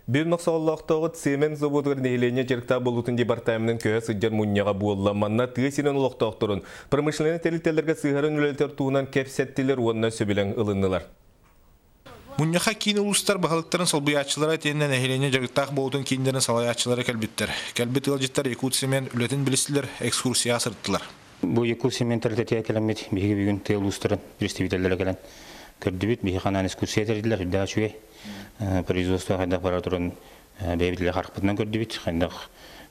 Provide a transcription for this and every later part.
Bir noqsaqollaqtağıt semen zavodlar nehilenye jerkta bolutun departamентин köye sıccar munyağa buollamanna tığsinen uloqtaqturun. Pромышленный телителерге сыгарын үлелтер туынан кепсеттилер уонна сөбілен ылыннылар. Munyağa kini uluslar bahalıkların solbuyaççılara teninden nehilenye jerktaq bolutun kinlerin salayaççılara kelbittir. Kelbit ılcıtlar Yakut semen ületin bilisiler ekskursiya sırttılar. Bu Yakut semen teritetiye kelenmet bihi bir gün tey ulusların представительлері келен. Көрдүбүт бихи ханан экскурсия тердилер да чуе. Производство хадак бара туран бебитлер харкытынан көрдүбүт. Хандак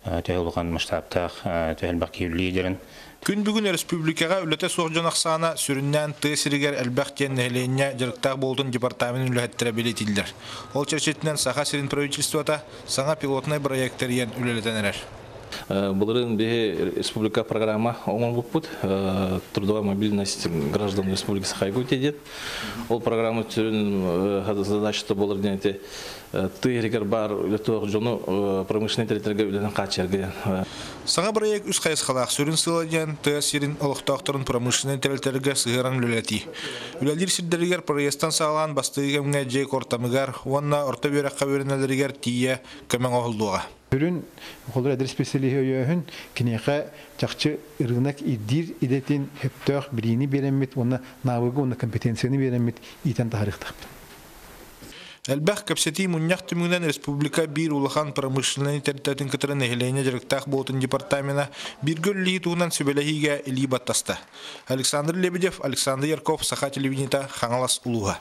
тәһилган масштабта тәһилбак лидерин. Күн бүгүн республикага үлете соржан аксана сүрүннән тесиригер элбактен нехленне jerktaq болтун департаментин үлеттире билетилдер. Ол черчетинен саха сирин правительствота саңа пилотный проекттер үлелетенер. Благодарен бе республика программа омон бупут трудовая мобильность граждан республики Саха-Якутия. Ол программа түрін задача болар денете тыгерегер бар үлетөк жону промышленный территорияга үлетен качерге. Саңа проект үс кайсыкалак сүрүн сыладен тесирин олуктактарын промышленный территорияга сыгыран үлелети. Үлелдир сирдеригер проекттан сагалан бастыгымга же кортамыгар, онна орта бөрөккө беренелеригер тие көмөң олдуга. Ürün kollar adres spesiyeliği kineka çakçı ırgınak idir idetin heptök birini beremet ona navıgı ona kompetensiyonu beremet iten tarihte. Elbaq kapseti munyak tümünden Respublika bir ulahan pромышленный teritatin kıtırın ehleyine jerktaq boltun departamena bir gölliği tuğunan sübelehiga ili battasta. Alexander Lebedev, Alexander Yarkov, Saha Televidinita, Xanalas Uluğa.